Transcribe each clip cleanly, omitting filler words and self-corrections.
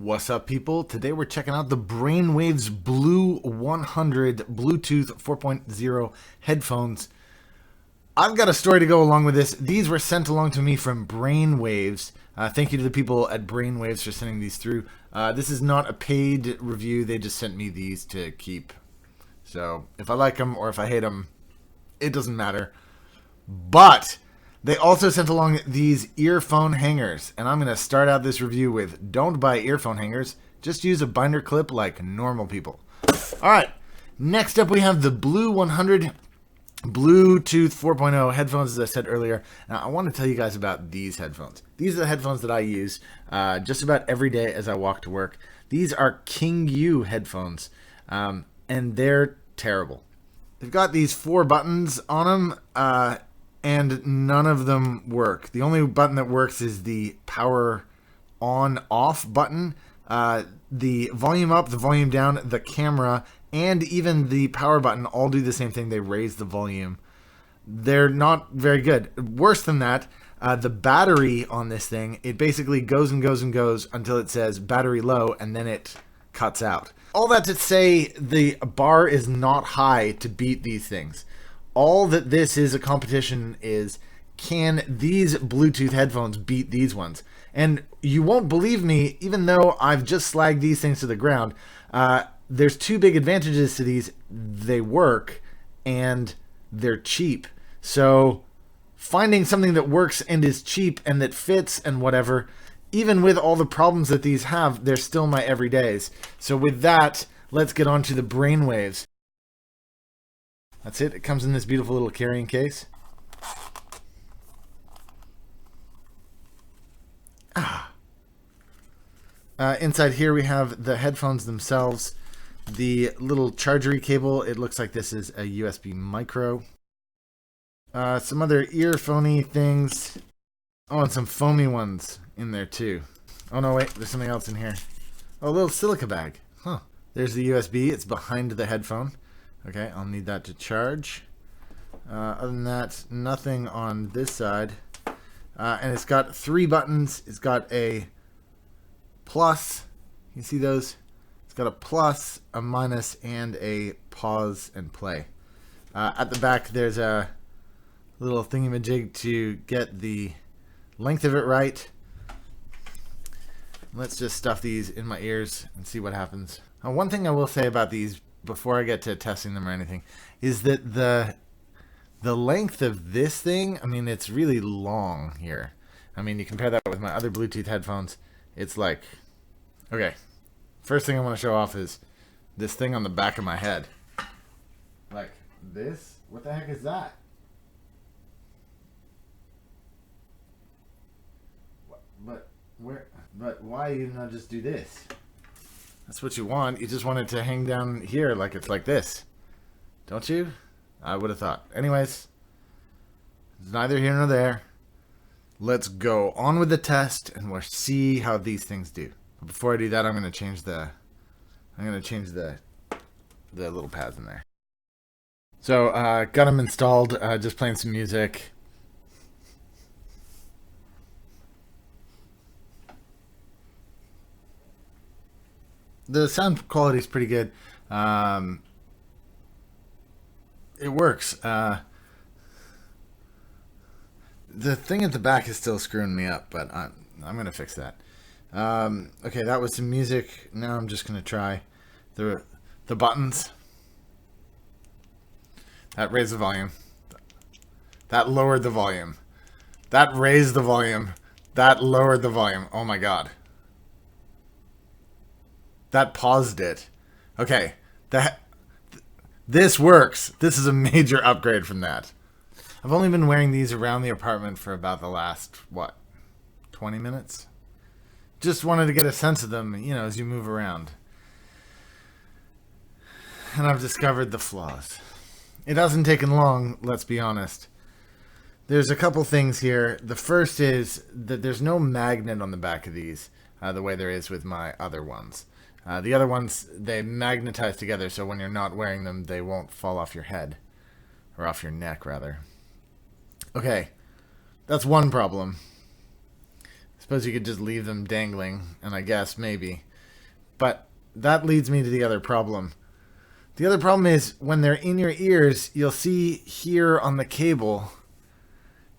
What's up, people? Today we're checking out the Brainwavz blu100 Bluetooth 4.0 headphones. I've got a story to go along with this. These were sent along to me from Brainwavz. Thank you to the people at Brainwavz for sending these through. This is not a paid review. They just sent me these to keep. So if I like them or if I hate them, it doesn't matter. But they also sent along these earphone hangers, and I'm going to start out this review with don't buy earphone hangers, just use a binder clip like normal people. Alright, next up we have the blu100 Bluetooth 4.0 headphones, as I said earlier. Now I want to tell you guys about these headphones. These are the headphones that I use just about every day as I walk to work. These are King U headphones, and they're terrible. They've got these 4 buttons on them, and none of them work. The only button that works is the power on off button. The volume up, the volume down, the camera, and even the power button all do the same thing. They raise the volume. They're not very good. Worse than that, the battery on this thing, it basically goes and goes and goes until it says battery low, and then it cuts out. All that to say, the bar is not high to beat these things. All that this is a competition is, can these Bluetooth headphones beat these ones? And you won't believe me, even though I've just slagged these things to the ground. There's 2 big advantages to these. They work, and they're cheap. So finding something that works and is cheap and that fits and whatever, even with all the problems that these have, they're still my everydays. So with that, let's get on to the Brainwavz. That's it. It comes in this beautiful little carrying case. Inside here we have the headphones themselves. The little chargery cable. It looks like this is a USB micro. Some other earphony things. Oh, and some foamy ones in there too. Oh no, wait. There's something else in here. Oh, a little silica bag. Huh. There's the USB. It's behind the headphone. Okay, I'll need that to charge. Other than that, nothing on this side. And it's got 3 buttons. It's got a plus. You see those? It's got a plus, a minus, and a pause and play. At the back, there's a little thingamajig to get the length of it right. Let's just stuff these in my ears and see what happens. One thing I will say about these before I get to testing them or anything is that the length of this thing, I mean, it's really long here. I mean, you compare that with my other Bluetooth headphones, it's like, okay, first thing I want to show off is this thing on the back of my head. Like this? What the heck is that? But why you not just do this? That's what you want. You just want it to hang down here like it's like this. Don't you? I would have thought. Anyways, it's neither here nor there. Let's go on with the test and we'll see how these things do. But before I do that, I'm going to change the little pads in there. So, got them installed, just playing some music. The sound quality is pretty good. It works. The thing at the back is still screwing me up, but I'm going to fix that. Okay, that was some music. Now I'm just going to try the buttons. That raised the volume. That lowered the volume. That raised the volume. That lowered the volume. Oh my god. That paused it. Okay, this works. This is a major upgrade from that. I've only been wearing these around the apartment for about the last, what, 20 minutes? Just wanted to get a sense of them, you know, as you move around. And I've discovered the flaws. It hasn't taken long, let's be honest. There's a couple things here. The first is that there's no magnet on the back of these, the way there is with my other ones. The other ones, they magnetize together, so when you're not wearing them, they won't fall off your head. Or off your neck, rather. Okay, that's one problem. Suppose you could just leave them dangling, and I guess maybe. But that leads me to the other problem. The other problem is when they're in your ears, you'll see here on the cable,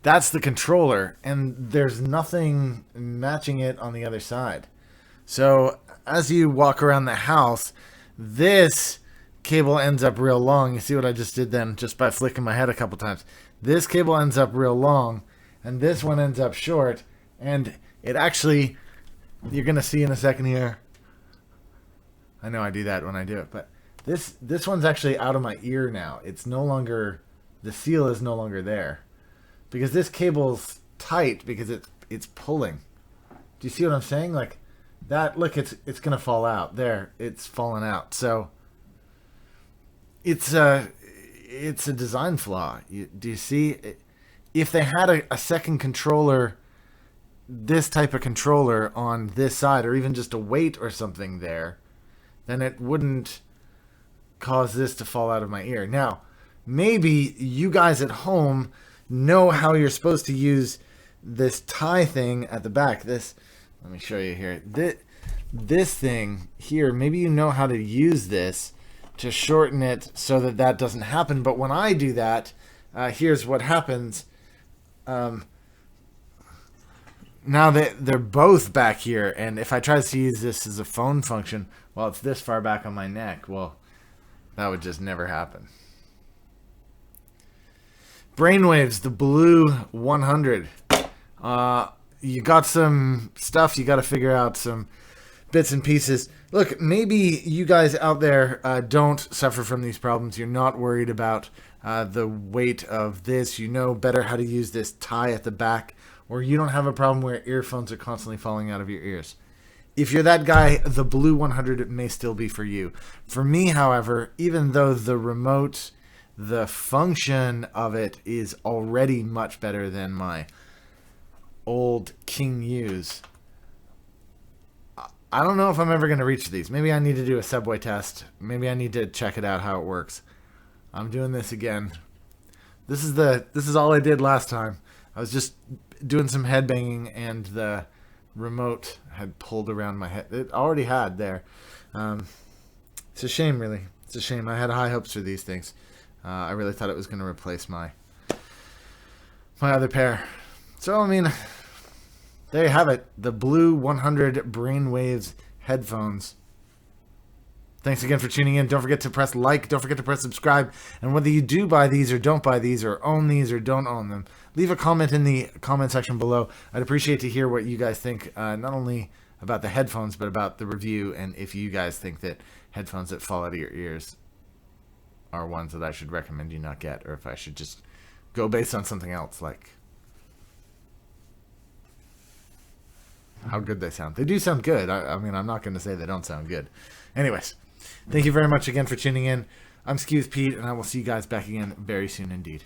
that's the controller, and there's nothing matching it on the other side. So as you walk around the house, this cable ends up real long. You see what I just did then, just by flicking my head a couple times. This cable ends up real long, and this one ends up short, and it actually, you're going to see in a second here, I know I do that when I do it, but this one's actually out of my ear now. It's no longer, the seal is no longer there. Because this cable's tight because it's pulling. Do you see what I'm saying? Like that, look, it's going to fall out. There, it's fallen out. So it's a design flaw. Do you see? If they had a second controller, this type of controller on this side, or even just a weight or something there, then it wouldn't cause this to fall out of my ear. Now, maybe you guys at home know how you're supposed to use this tie thing at the back. This, let me show you here. This thing here, maybe you know how to use this to shorten it so that that doesn't happen. But when I do that, here's what happens. Now they're both back here, and if I try to use this as a phone function while it's this far back on my neck, well, that would just never happen. Brainwavz, the blu100. You got some stuff you got to figure out, some bits and pieces. Look, maybe you guys out there don't suffer from these problems. You're not worried about the weight of this. You know better how to use this tie at the back, or you don't have a problem where earphones are constantly falling out of your ears. If you're that guy, the blu100 may still be for you. For me, however, even though the remote, the function of it is already much better than my old King U's, I don't know if I'm ever going to reach these. Maybe I need to do a subway test. Maybe I need to check it out how it works. I'm doing this again. This is all I did last time. I was just doing some headbanging, and the remote had pulled around my head. It already had there. It's a shame, really. It's a shame. I had high hopes for these things. I really thought it was going to replace my other pair. So, I mean, there you have it. The blu100 Brainwavz headphones. Thanks again for tuning in. Don't forget to press like. Don't forget to press subscribe. And whether you do buy these or don't buy these, or own these or don't own them, leave a comment in the comment section below. I'd appreciate to hear what you guys think, not only about the headphones, but about the review, and if you guys think that headphones that fall out of your ears are ones that I should recommend you not get, or if I should just go based on something else, like how good they sound. They do sound good. I mean, I'm not going to say they don't sound good. Anyways, thank you very much again for tuning in. I'm Excuse Pete, and I will see you guys back again very soon indeed.